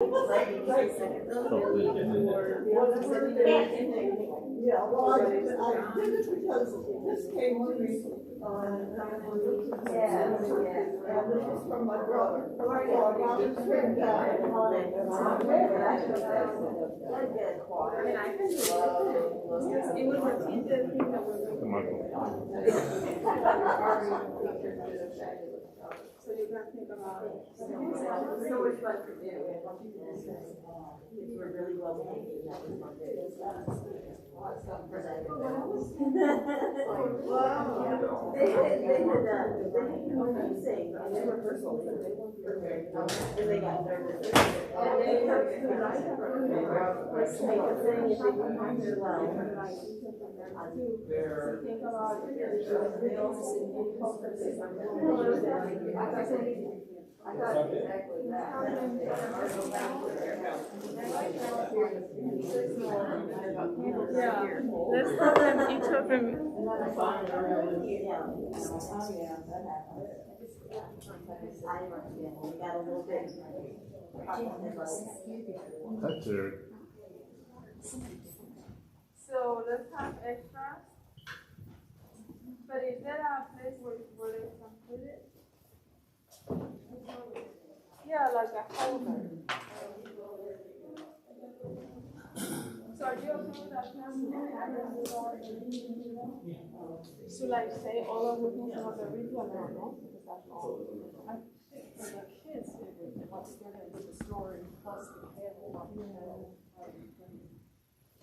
Yeah, well, I did it because this came to me, and this is from my brother. So I got it straight down. I mean, I can do it. It would repeat the thing that we're doing. So you can think about it. So it's like, we're really well behaved. That was my biggest. Wow. They did sing, and they were personal, and they got nervous. And they heard sing if they can find it well. think about it. I thought exactly that. Yeah, let's tell them each of them. That's Eric. So let's have extras. But is there a place where they can put it? Yeah, like a holder. So are you okay with that? So like say all of the things about the ritual now, no? Because that's all. I think for the kids, what's going to be the story plus the head,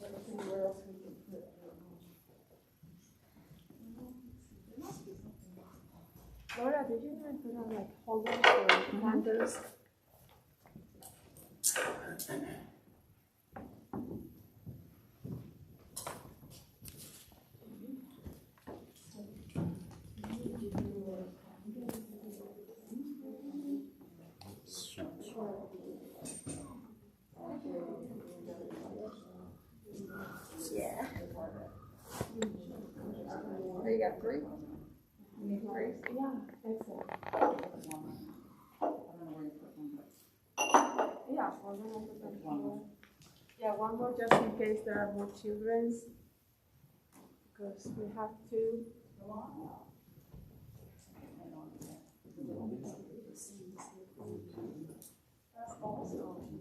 everything where else we can put it. Laura, did you know put on like holders or candles? Yeah. Oh, you got three? You need three? Yeah, excellent. Yeah, we're gonna put them here. Yeah, one more just in case there are more children. Because we have two. That's awesome.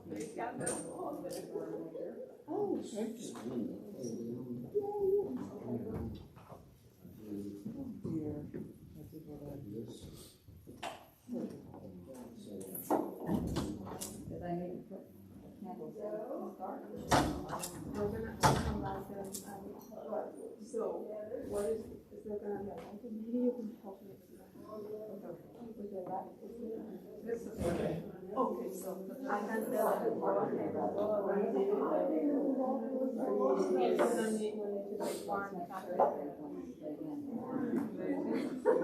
They got them all there. Oh, So, what is there gonna be? Maybe you can help me with that. With the rat. This is okay. Okay, so I can tell you. You don't need to take one.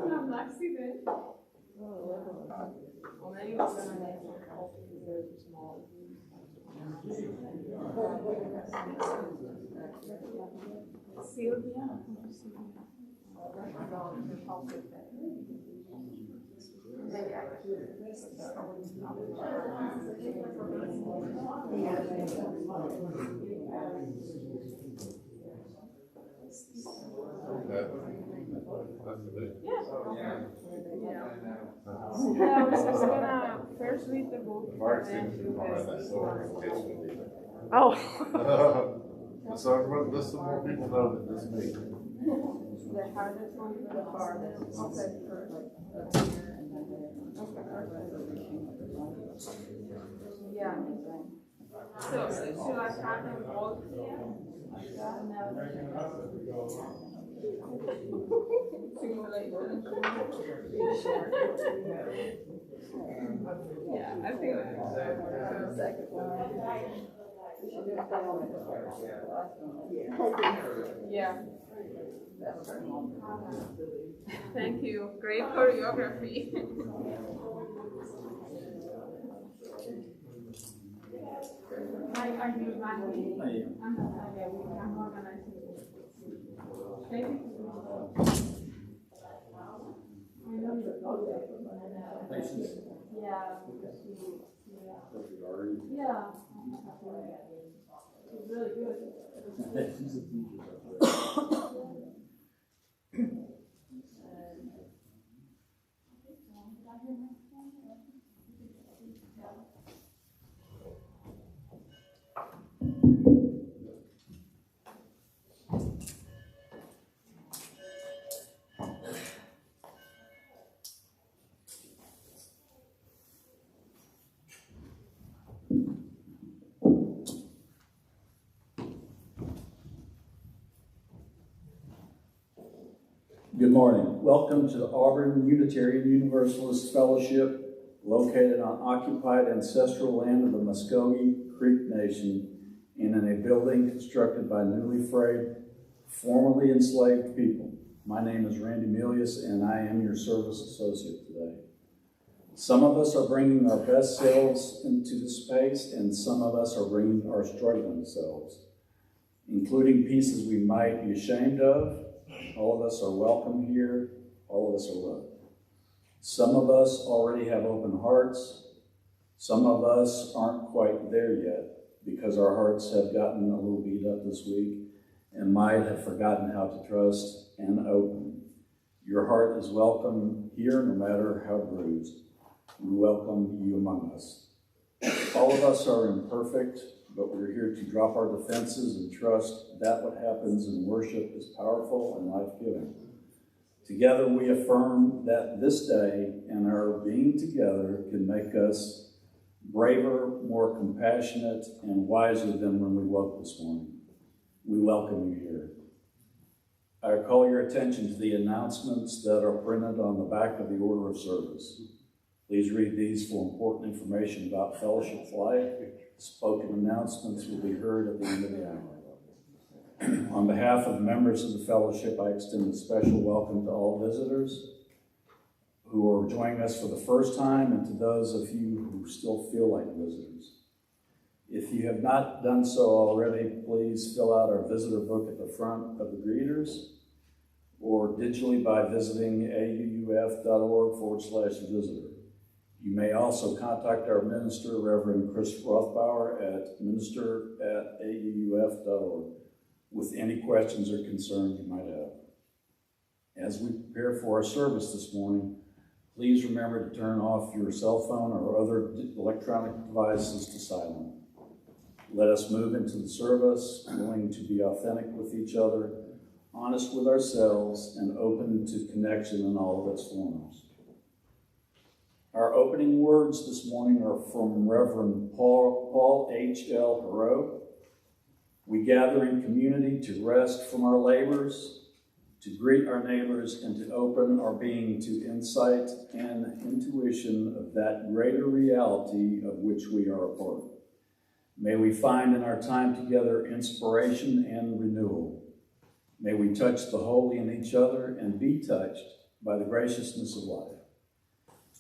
I'm Lexi then. Well, then you're gonna make some help because they're too small. Sylvia. Yeah, I was just gonna first read the book and then do this. Oh. So everyone, just so more people know that this me. The hardest one for the farthest. Okay. Yeah. So should I have them all here? Yeah, I think that's the second one. Yeah. Thank you. Great choreography. Are you running? I'm organizing. Thank you. I know you're. Yeah, because you Yeah. She's really good. Good morning. Welcome to the Auburn Unitarian Universalist Fellowship, located on occupied ancestral land of the Muskogee Creek Nation and in a building constructed by newly freed, formerly enslaved people. My name is Randy Milius, and I am your service associate today. Some of us are bringing our best selves into the space, and some of us are bringing our struggling selves, including pieces we might be ashamed of. All of us are welcome here. All of us are loved. Some of us already have open hearts. Some of us aren't quite there yet because our hearts have gotten a little beat up this week and might have forgotten how to trust and open. Your heart is welcome here no matter how bruised. We welcome you among us. All of us are imperfect, but we're here to drop our defenses and trust that what happens in worship is powerful and life-giving. Together we affirm that this day and our being together can make us braver, more compassionate, and wiser than when we woke this morning. We welcome you here. I call your attention to the announcements that are printed on the back of the order of service. Please read these for important information about fellowship life. Spoken announcements will be heard at the end of the hour. On behalf of the members of the fellowship, I extend a special welcome to all visitors who are joining us for the first time and to those of you who still feel like visitors. If you have not done so already, please fill out our visitor book at the front of the greeters or digitally by visiting auuf.org/visitor. You may also contact our minister, Reverend Chris Rothbauer, at minister@auuf.org with any questions or concerns you might have. As we prepare for our service this morning, please remember to turn off your cell phone or other electronic devices to silent. Let us move into the service, willing to be authentic with each other, honest with ourselves, and open to connection in all of its forms. Our opening words this morning are from Reverend Paul H.L. Heroux. We gather in community to rest from our labors, to greet our neighbors, and to open our being to insight and intuition of that greater reality of which we are a part. May we find in our time together inspiration and renewal. May we touch the holy in each other and be touched by the graciousness of life.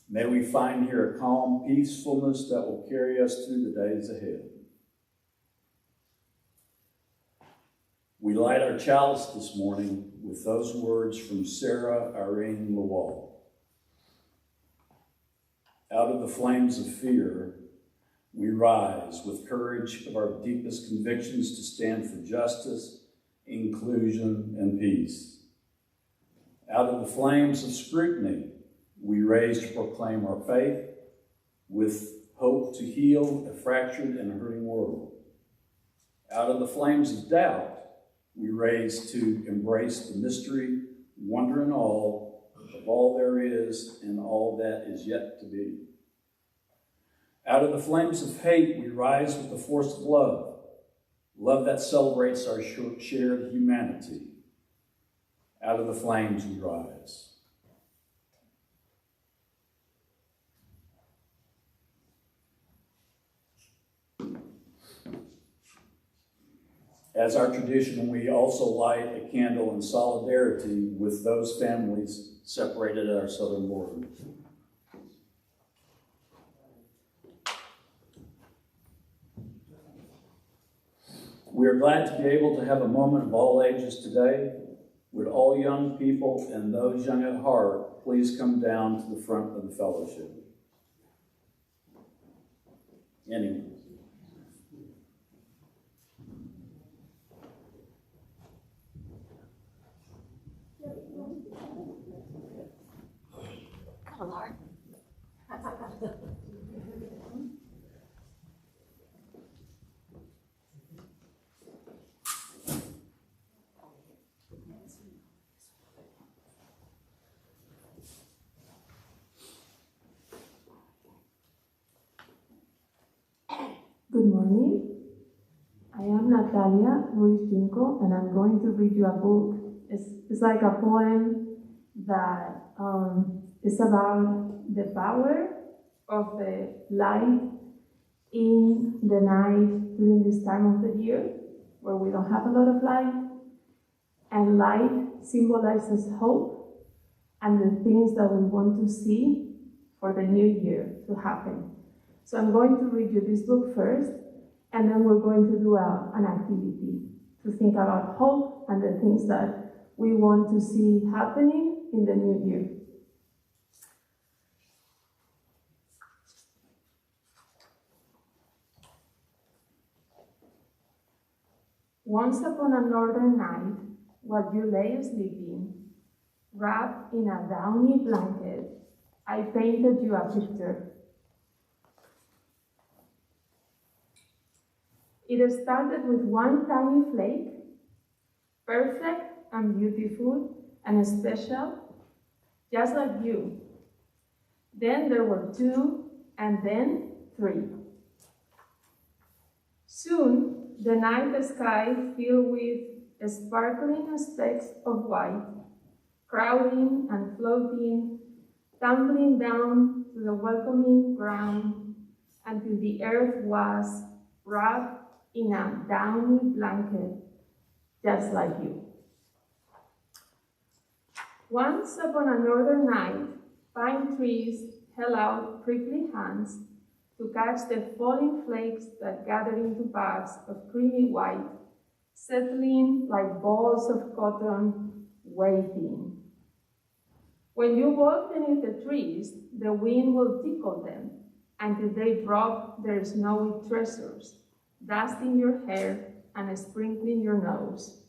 May we find here a calm peacefulness that will carry us through the days ahead. We light our chalice this morning with those words from Sarah Irene Lawal. Out of the flames of fear, we rise with courage of our deepest convictions to stand for justice, inclusion, and peace. Out of the flames of scrutiny, we raise to proclaim our faith with hope to heal a fractured and hurting world. Out of the flames of doubt, we raise to embrace the mystery, wonder, and awe of all there is and all that is yet to be. Out of the flames of hate, we rise with the force of love, love that celebrates our shared humanity. Out of the flames we rise. As our tradition, we also light a candle in solidarity with those families separated at our southern border. We are glad to be able to have a moment of all ages today. Would all young people and those young at heart please come down to the front of the fellowship. Anyway. Come on, Lord. Good morning. I am Natalia Ruiz Junco, and I'm going to read you a book. It's like a poem that is about the power of the light in the night during this time of the year where we don't have a lot of light. And light symbolizes hope and the things that we want to see for the new year to happen. So I'm going to read you this book first, and then we're going to do an activity to think about hope and the things that we want to see happening in the new year. Once upon a northern night, while you lay sleeping, wrapped in a downy blanket, I painted you a picture. It started with one tiny flake, perfect and beautiful and special, just like you. Then there were 2, and then 3. Soon, the night sky filled with sparkling specks of white, crowding and floating, tumbling down to the welcoming ground until the earth was wrapped in a downy blanket, just like you. Once upon a northern night, pine trees held out prickly hands to catch the falling flakes that gathered into bags of creamy white, settling like balls of cotton, waiting. When you walk beneath the trees, the wind will tickle them until they drop their snowy treasures, dusting your hair and sprinkling your nose.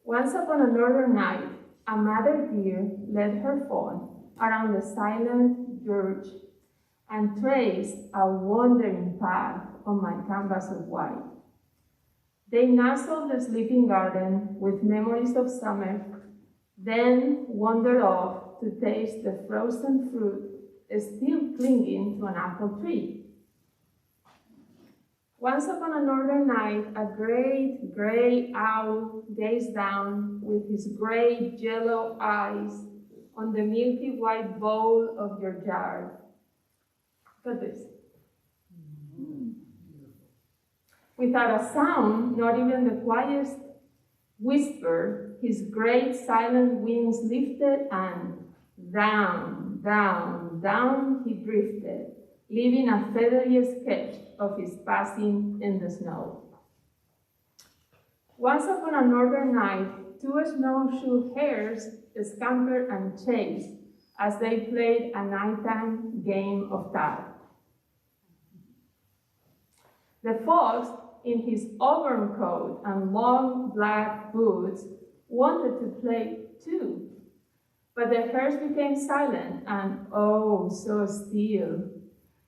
Once upon a northern night, a mother deer led her fawn around the silent gorge and traced a wandering path on my canvas of white. They nuzzled the sleeping garden with memories of summer, then wandered off to taste the frozen fruit still clinging to an apple tree. Once upon a northern night, a great gray owl gazed down with his great yellow eyes on the milky white bowl of your jar. Look at this. Without a sound, not even the quietest whisper, his great silent wings lifted and down, down, down he drifted, leaving a feathery sketch of his passing in the snow. Once upon a northern night, 2 snowshoe hares scampered and chased as they played a nighttime game of tag. The fox, in his Auburn coat and long black boots, wanted to play too, but the hares became silent and, oh, so still,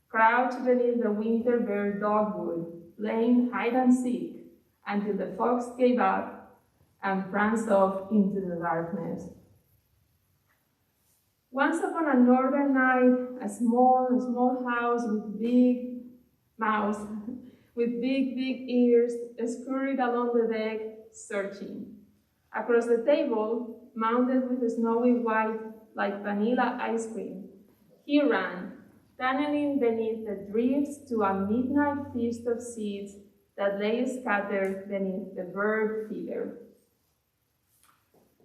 crouched beneath the winter bare dogwood, playing hide and seek until the fox gave up and pranced off into the darkness. Once upon a northern night, a small house with big mouth, with big ears, scurried along the deck, searching. Across the table, mounted with snowy white like vanilla ice cream, he ran, tunneling beneath the drifts to a midnight feast of seeds that lay scattered beneath the bird feeder.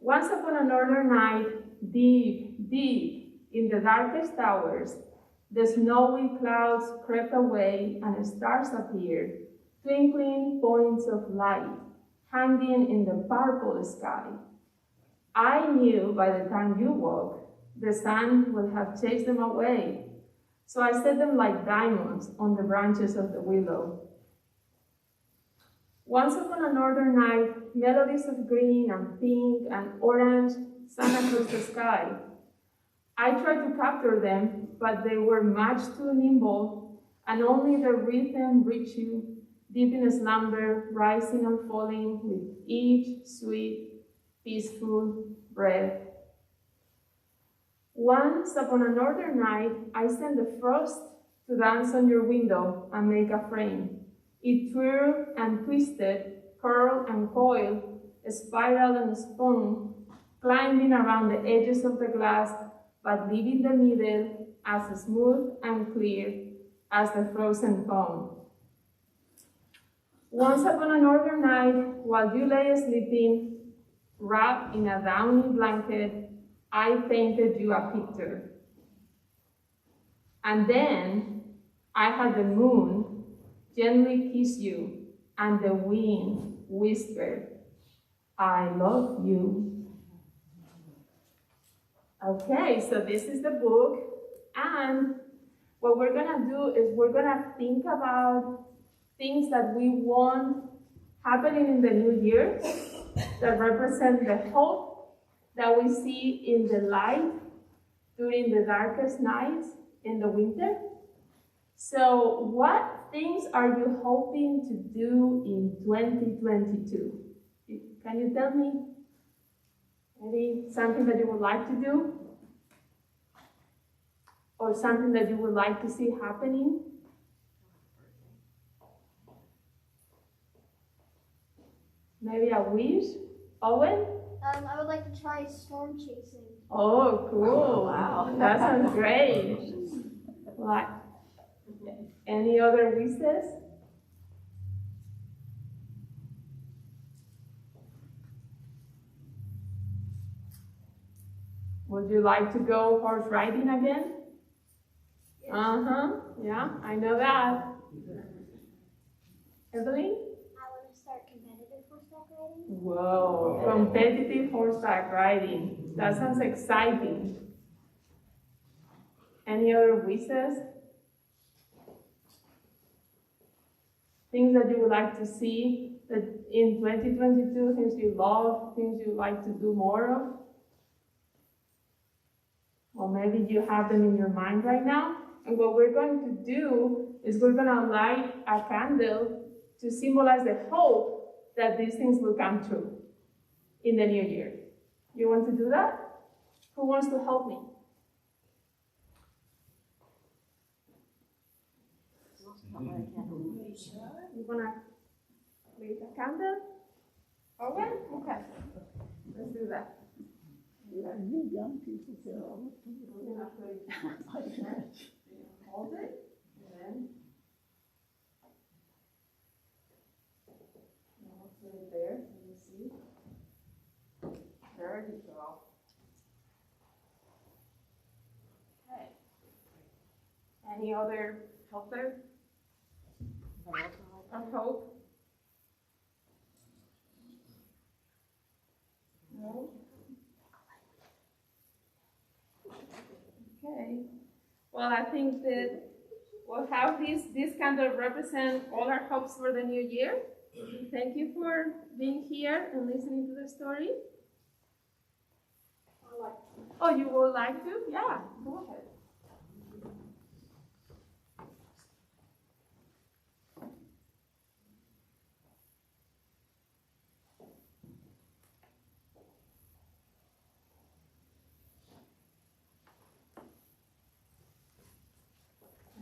Once upon a northern night, deep in the darkest hours, the snowy clouds crept away and stars appeared, twinkling points of light, hanging in the purple sky. I knew by the time you woke, the sun would have chased them away, So I set them like diamonds on the branches of the willow. Once upon a northern night, melodies of green and pink and orange sang across the sky. I tried to capture them, but they were much too nimble, and only the rhythm reached you, deep in slumber, rising and falling with each sweet, peaceful breath. Once upon a northern night, I sent the frost to dance on your window and make a frame. It twirled and twisted, curled and coiled, spiraled and spun, climbing around the edges of the glass, but leaving the middle as smooth and clear as the frozen foam. Once upon a northern night, while you lay sleeping, wrapped in a downy blanket, I painted you a picture. And then I had the moon gently kiss you, and the wind whispered, I love you. Okay, so this is the book, and what we're gonna do is we're gonna think about things that we want happening in the new year that represent the hope that we see in the light during the darkest nights in the winter. So what things are you hoping to do in 2022? Can you tell me? Maybe something that you would like to do? Or something that you would like to see happening? Maybe a wish? Owen? I would like to try storm chasing. Oh, cool. Wow. That sounds great. Like, any other wishes? Would you like to go horse riding again? Yes. Yeah, I know that. Evelyn? I want to start competitive horseback riding. Whoa, competitive horseback riding. That sounds exciting. Any other wishes? Things that you would like to see that in 2022, things you love, things you like to do more of? Or maybe you have them in your mind right now. And what we're going to do is we're going to light a candle to symbolize the hope that these things will come true in the new year. You want to do that? Who wants to help me? You want to light a candle? Okay? Okay. Let's do that. You young people can all Hold it, and then I'll put it there. Let me see. There you go. Okay. Any other helper? Of hope? No? Okay. Well, I think that we'll have this kind of represent all our hopes for the new year. Thank you for being here and listening to the story. Oh, you would like to? Yeah, go ahead.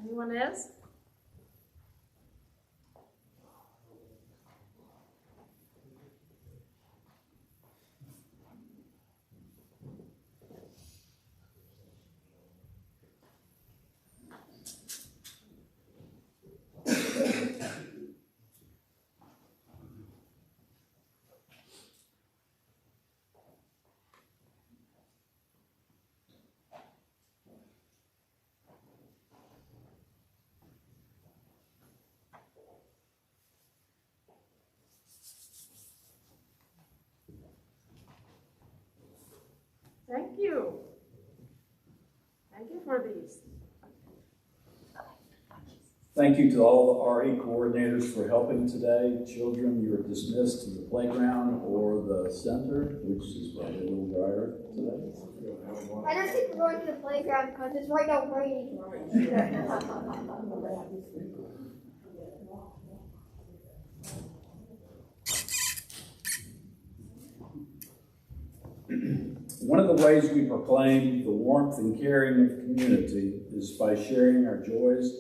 Anyone else? Thank you. Thank you for this. Thank you to all the RE coordinators for helping today. Children, you're dismissed to the playground or the center, which is probably a little drier today. I don't think we're going to the playground because it's right now raining. One of the ways we proclaim the warmth and caring of community is by sharing our joys,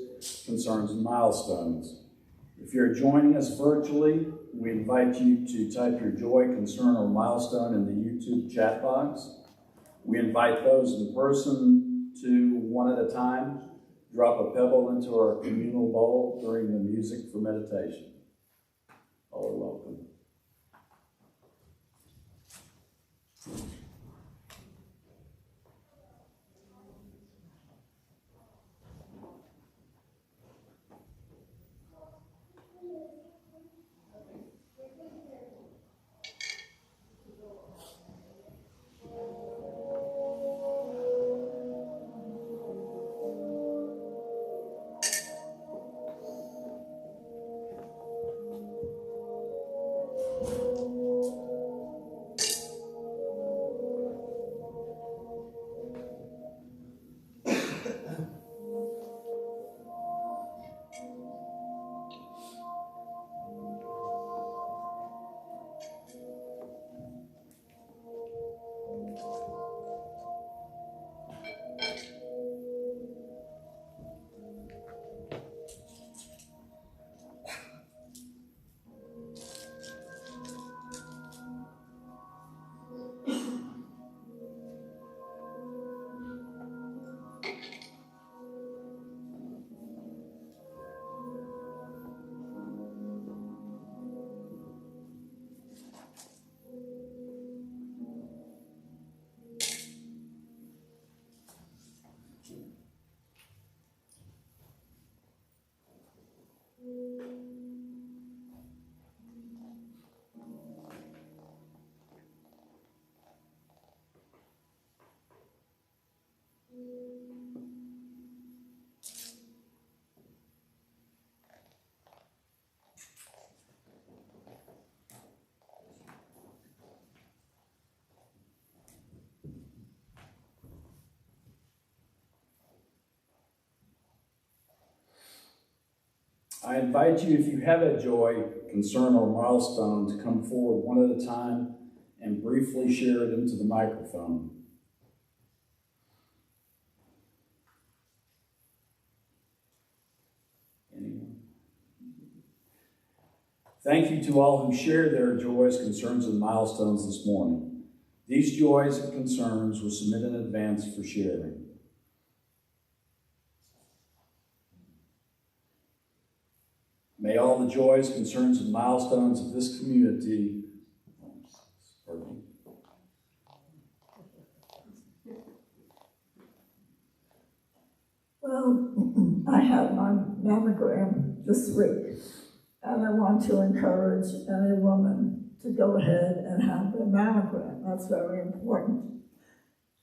concerns, and milestones. If you're joining us virtually, we invite you to type your joy, concern, or milestone in the YouTube chat box. We invite those in person to, one at a time, drop a pebble into our communal bowl during the music for meditation. All are welcome. I invite you, if you have a joy, concern, or milestone, to come forward one at a time and briefly share it into the microphone. Anyone? Thank you to all who shared their joys, concerns, and milestones this morning. These joys and concerns were submitted in advance for sharing. May all the joys, concerns, and milestones of this community Well, I had my mammogram this week, and I want to encourage any woman to go ahead and have their mammogram. That's very important.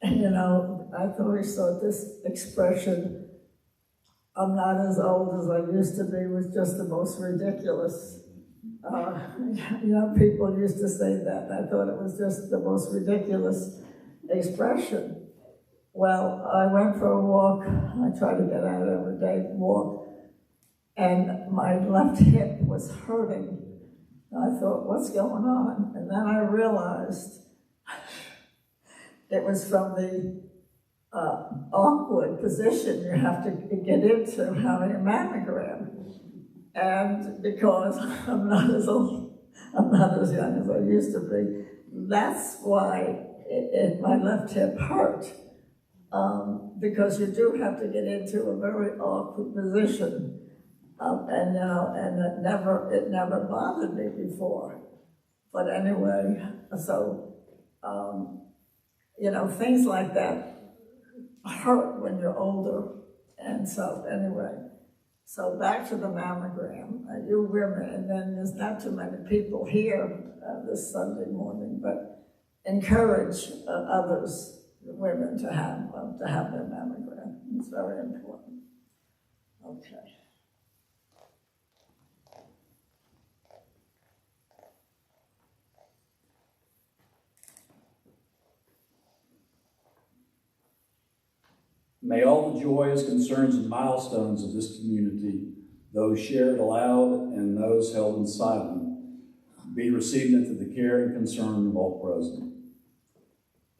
And, you know, I've always thought this expression, "I'm not as old as I used to be," was just the most ridiculous. You know, people used to say that. I thought it was just the most ridiculous expression. Well, I went for a walk. I try to get out every day, walk, and my left hip was hurting. I thought, what's going on? And then I realized it was from the awkward position you have to get into having a mammogram. And because I'm not as old, I'm not as young as I used to be, that's why my left hip hurt. Because you do have to get into a very awkward position. And you know, and it never bothered me before. But anyway, so, you know, things like that hurt when you're older. And so anyway, so back to the mammogram. You women, and then there's not too many people here this Sunday morning, but encourage others, women, to have their mammogram. It's very important. Okay. May all the joys, concerns, and milestones of this community, those shared aloud and those held in silence, be received into the care and concern of all present.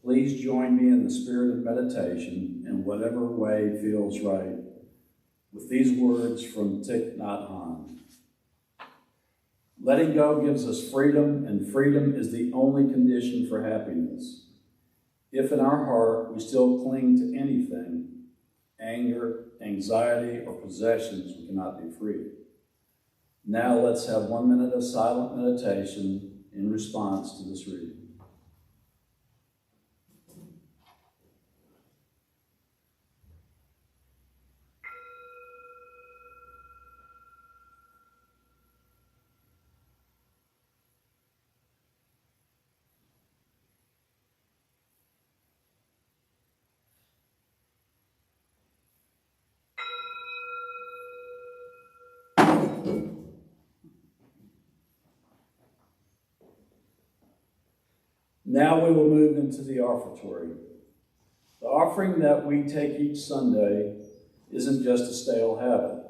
Please join me in the spirit of meditation in whatever way feels right with these words from Thich Nhat Hanh. Letting go gives us freedom, and freedom is the only condition for happiness. If in our heart we still cling to anything, anger, anxiety, or possessions, we cannot be free. Now let's have 1 minute of silent meditation in response to this reading. Now we will move into the offertory. The offering that we take each Sunday isn't just a stale habit.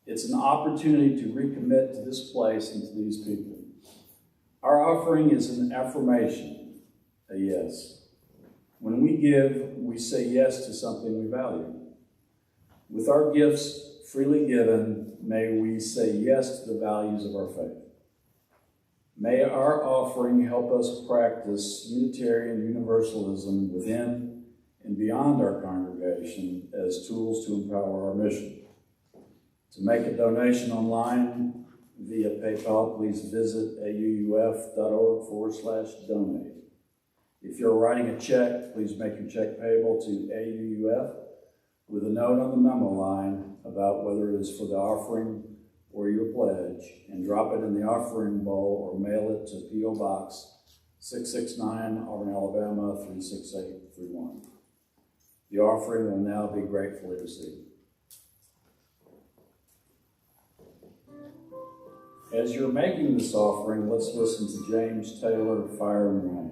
It's an opportunity to recommit to this place and to these people. Our offering is an affirmation, a yes. When we give, we say yes to something we value. With our gifts freely given, may we say yes to the values of our faith. May our offering help us practice Unitarian Universalism within and beyond our congregation as tools to empower our mission. To make a donation online via PayPal, please visit auuf.org/donate. If you're writing a check, please make your check payable to AUUF with a note on the memo line about whether it is for the offering or your pledge, and drop it in the offering bowl or mail it to P.O. Box 669, Auburn, Alabama 36831. The offering will now be gratefully received. As you're making this offering, let's listen to James Taylor, Fire and Rain.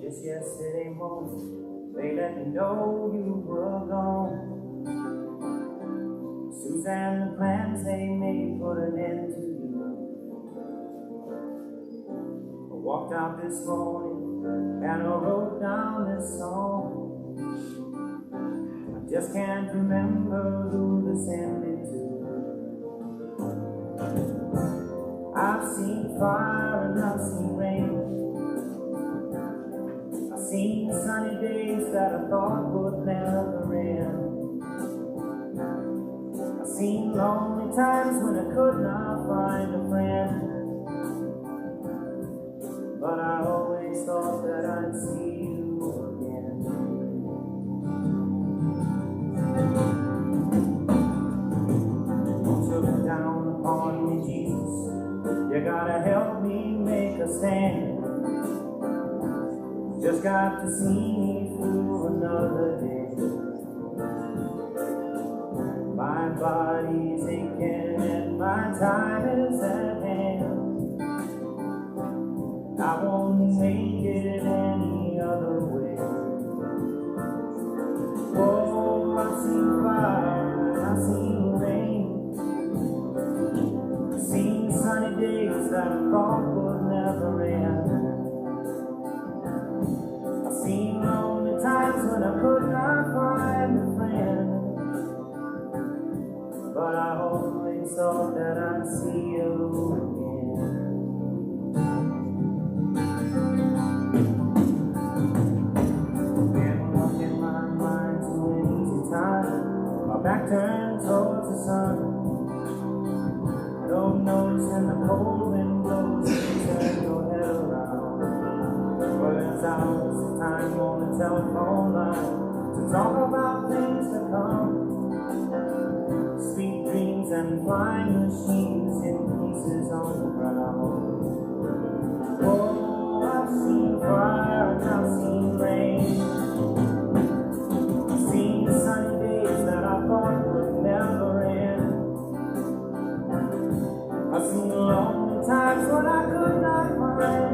Just yesterday morning, they let me know you were gone. Suzanne, the plans they made put an end to you. I walked out this morning and I wrote down this song. I just can't remember who this ended to. I've seen fire and I've seen rain. Seen sunny days that I thought would never end. I've seen lonely times when I could not find a friend. But I always thought that I'd see you again. Took down upon me, Jesus. You gotta help me make a stand. Just got to see me through another day. My body's aching and my time is at hand. I won't make it any other way. Oh, I've seen fire and I've seen rain. I've seen sunny days that I thought would never end. Seen lonely times when I could not find a friend. But I always thought that I'd see you again. Been walking my mind to an easy time. My back turned towards the sun. No noticing the cold wind blows and you turn your head around. Words out time on the telephone line to talk about things to come. Sweet dreams and flying machines in pieces on the ground. Oh, I've seen fire and I've seen rain. I've seen sunny days that I thought would never end. I've seen lonely times when I could not find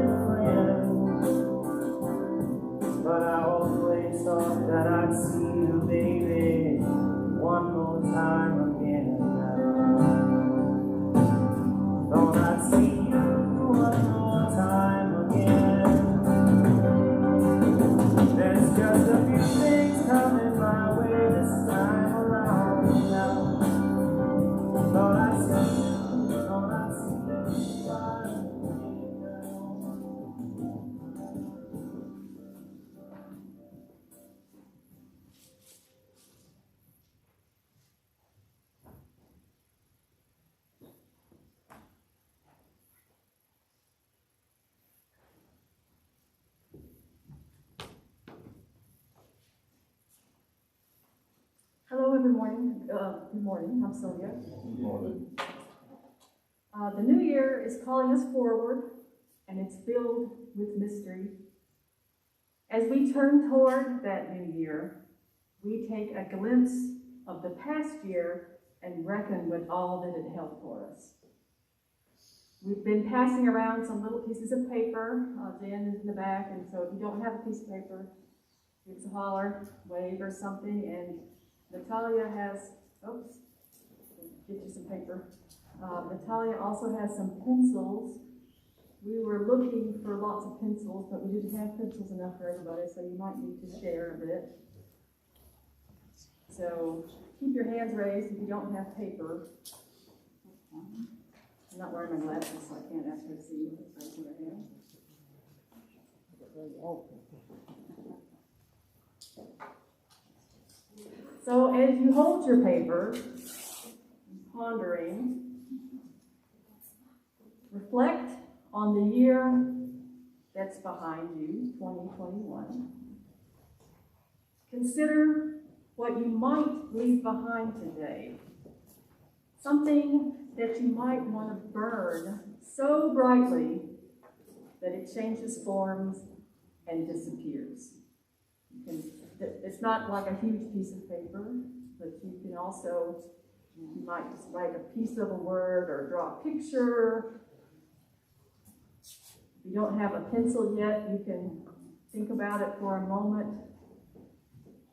But I always thought that I'd see you, baby, one more time again. Thought I'd see you one more time again. There's just a few things coming my way this time around now. Thought I'd see you, thought I'd see you right now. Hello, good morning. Good morning. I'm Sylvia. Good morning. The new year is calling us forward, and it's filled with mystery. As we turn toward that new year, we take a glimpse of the past year and reckon with all that it held for us. We've been passing around some little pieces of paper. Dan is in the back, and so if you don't have a piece of paper, give us a holler, wave or something, and Natalia has, oops, get you some paper. Natalia also has some pencils. We were looking for lots of pencils, but we didn't have pencils enough for everybody, so you might need to share a bit. So keep your hands raised if you don't have paper. I'm not wearing my glasses, so I can't actually see what's raising your hand. So as you hold your paper, pondering, reflect on the year that's behind you, 2021. Consider what you might leave behind today. Something that you might want to burn so brightly that it changes forms and disappears. It's not like a huge piece of paper, but you can also, you might just write a piece of a word or draw a picture. If you don't have a pencil yet, you can think about it for a moment.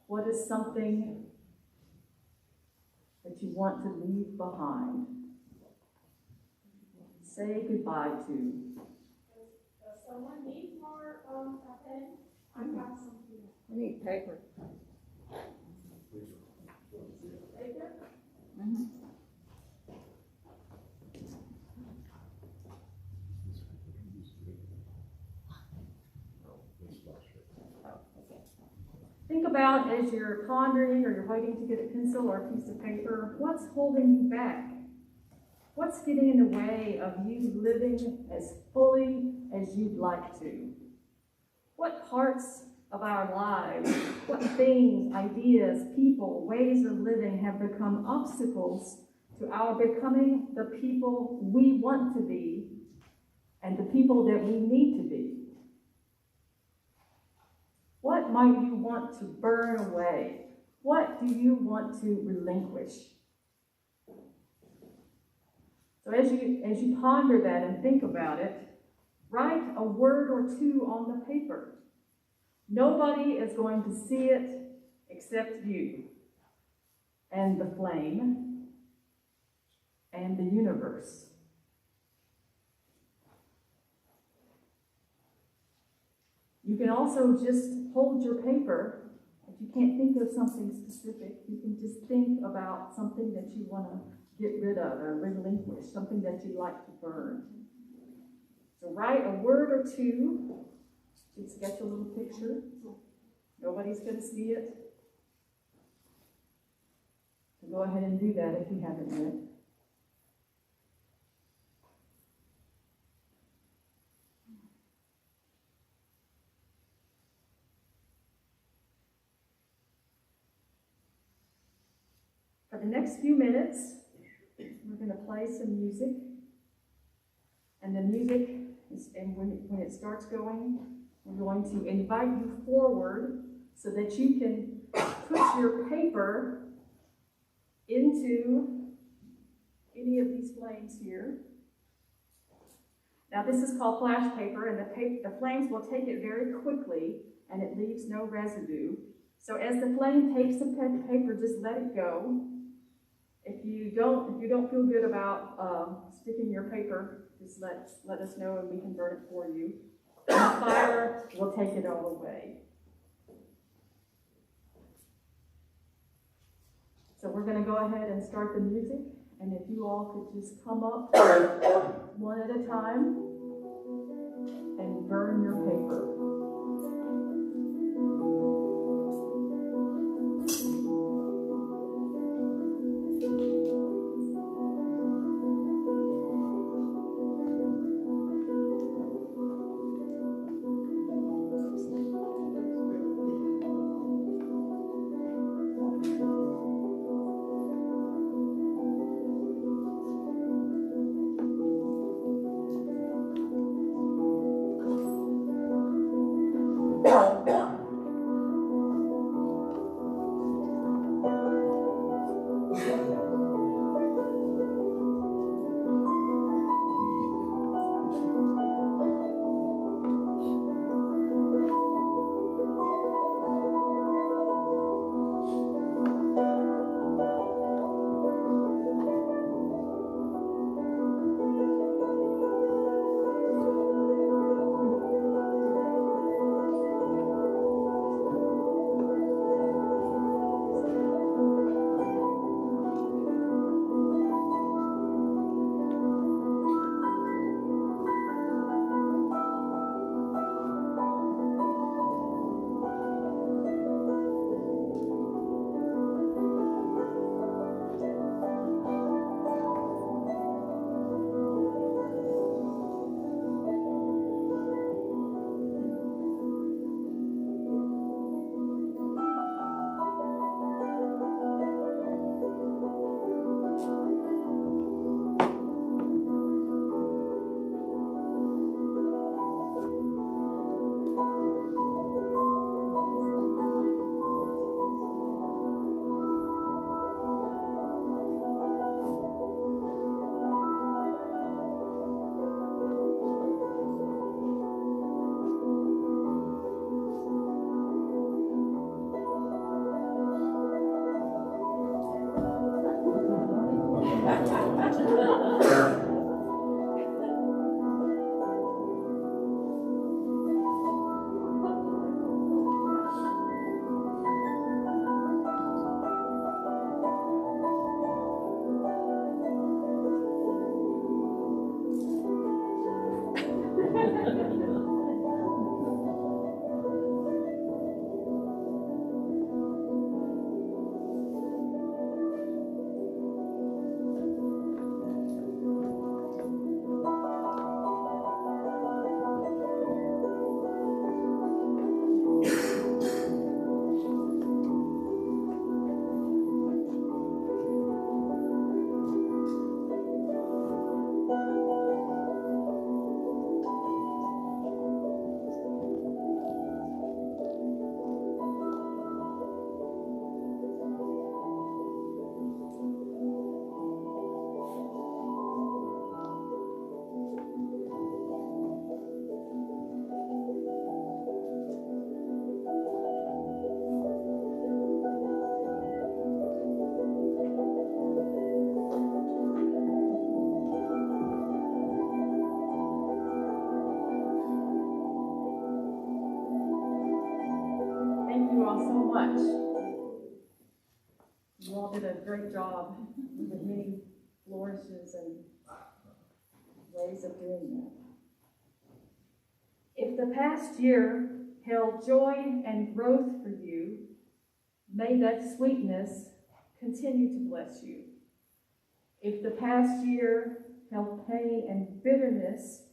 What is something that you want to leave behind? Say goodbye to. Does someone need more a pen? I got some here. I need paper. Paper? Think about as you're pondering or you're waiting to get a pencil or a piece of paper, what's holding you back? What's getting in the way of you living as fully as you'd like to? What parts of our lives, what things, ideas, people, ways of living have become obstacles to our becoming the people we want to be and the people that we need to be? What might you want to burn away? What do you want to relinquish? So as you ponder that and think about it, write a word or two on the paper. Nobody is going to see it except you and the flame and the universe. You can also just hold your paper. If you can't think of something specific, you can just think about something that you want to get rid of or relinquish, something that you'd like to burn. So write a word or two. You sketch a little picture. Nobody's going to see it. So go ahead and do that if you haven't yet. For the next few minutes, we're going to play some music. And the music, when it starts going, we're going to invite you forward so that you can put your paper into any of these flames here. Now this is called flash paper, and the flames will take it very quickly and it leaves no residue. So as the flame takes the paper, just let it go. If you don't feel good about sticking your paper, just let us know and we can burn it for you. And the fire will take it all away. So we're going to go ahead and start the music, and if you all could just come up one at a time and burn your paper. Much. You all did a great job with many flourishes and ways of doing that. If the past year held joy and growth for you, may that sweetness continue to bless you. If the past year held pain and bitterness,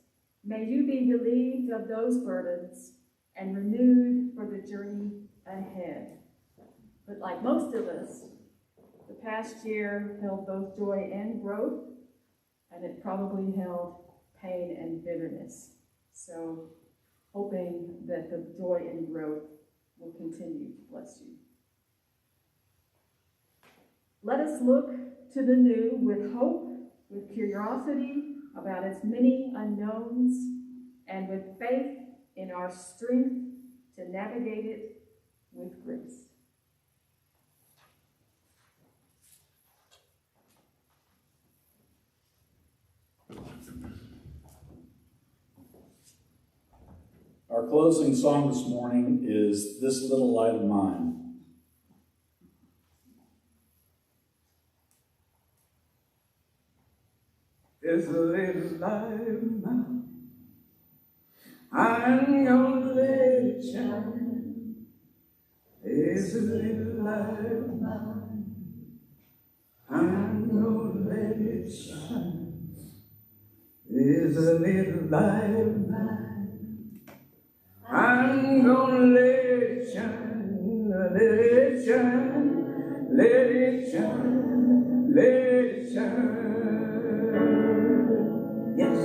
may you be relieved of those burdens and renewed for the journey ahead. But like most of us, the past year held both joy and growth, and it probably held pain and bitterness. So hoping that the joy and growth will continue to bless you. Let us look to the new with hope, with curiosity about its many unknowns, and with faith in our strength to navigate it with grace. Our closing song this morning is This Little Light of Mine. This little light of mine, I'm gonna let it shine. This little light of mine, I'm gonna let it shine. This little light of mine, I'm gonna let it shine, let it shine, let it shine, let it shine. Yes,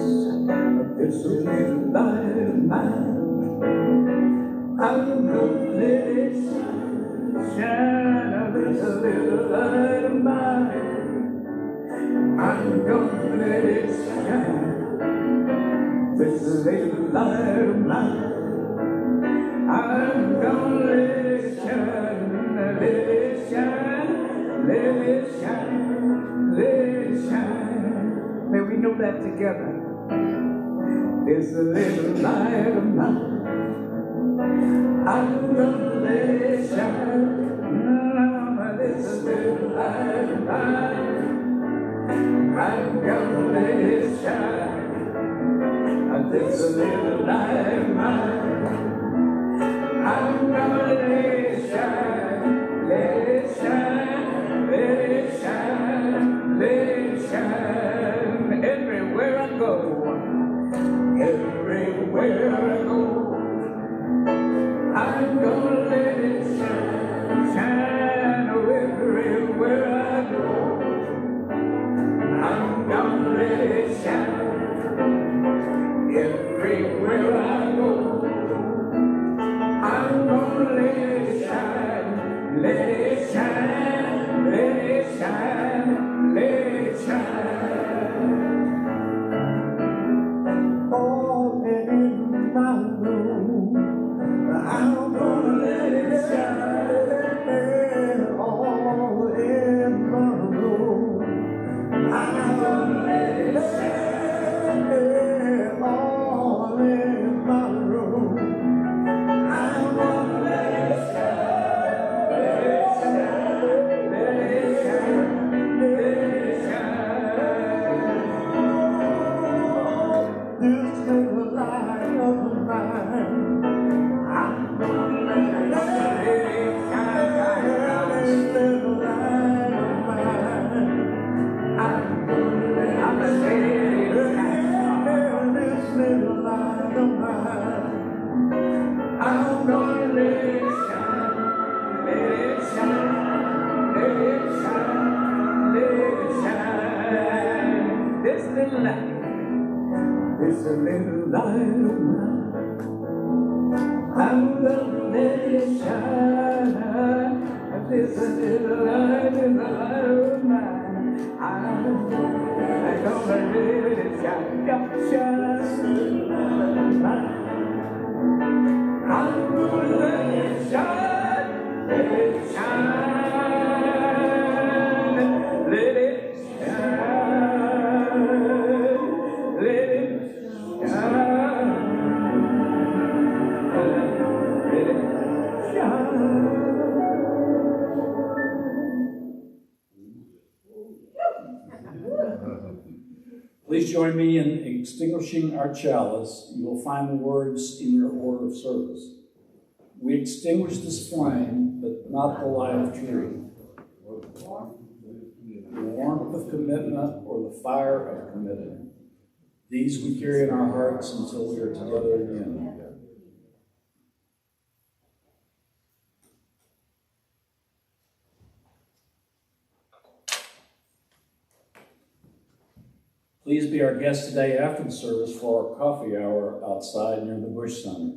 this little light of mine, I'm gonna let it shine, shine. This little light of mine, I'm gonna let it shine. This little light of mine, I'm gonna let it shine, let it shine, let it shine, let it shine. May we know that together. This little light of mine, I'm gonna let it shine. This little light of mine, I'm gonna let it shine. This little light of mine, I'm gonna let it shine, let it shine, let it shine, let it shine. Everywhere I go, everywhere I go, I'm gonna let it shine, shine. Everywhere I go, I'm gonna let it shine. Everywhere I go, I'm gonna let it shine, let it shine, let it shine, let it shine. All in my room, I'm gonna let it shine. All in my room, I'm gonna let it shine. All in my room, I'm gonna let it shine, let it shine, let it shine, let it shine. This little light of mine, I'm gonna let it shine. This little light of mine, I'm gonna let it shine. This little light of mine, I'm gonna let it shine, let it shine, let it shine, let it shine. This little light, this little light of mine, I'm gonna let it shine. This little light is the light of mine, I'm gonna let it shine, shine. I'm gonna let it shine, let it shine, let it shine, let it shine, let it shine. Please join me in extinguishing our chalice. You will find the words in your order of service. We extinguish this flame, but not the light of truth. The warmth of commitment or the fire of commitment. These we carry in our hearts until we are together again. Please be our guest today after the service for our coffee hour outside near the Bush Center.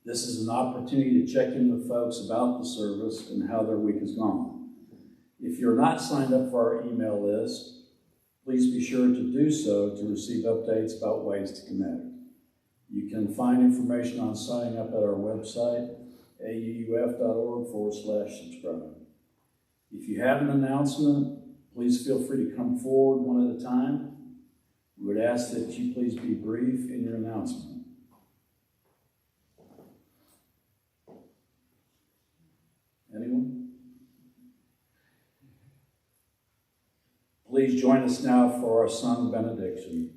This is an opportunity to check in with folks about the service and how their week has gone. If you're not signed up for our email list, please be sure to do so to receive updates about ways to connect. You can find information on signing up at our website, auuf.org/subscribe. If you have an announcement, please feel free to come forward one at a time. We would ask that you please be brief in your announcement. Anyone? Please join us now for our sung benediction.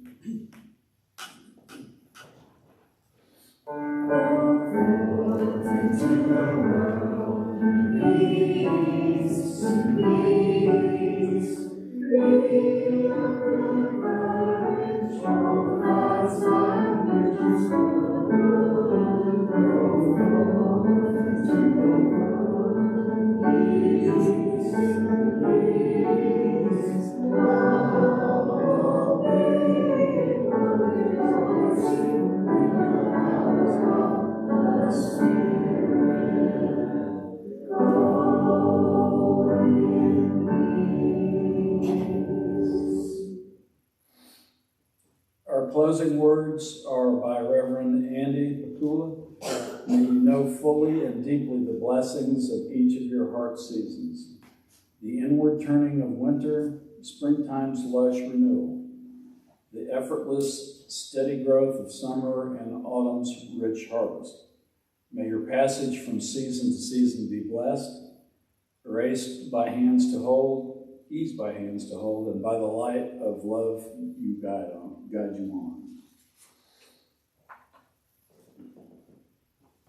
Our closing words are by Reverend Andy Bakula. May you know fully and deeply the blessings of each of your heart seasons, the inward turning of winter, springtime's lush renewal, the effortless, steady growth of summer and autumn's rich harvest. May your passage from season to season be blessed, eased by hands to hold, and by the light of love you guide you on.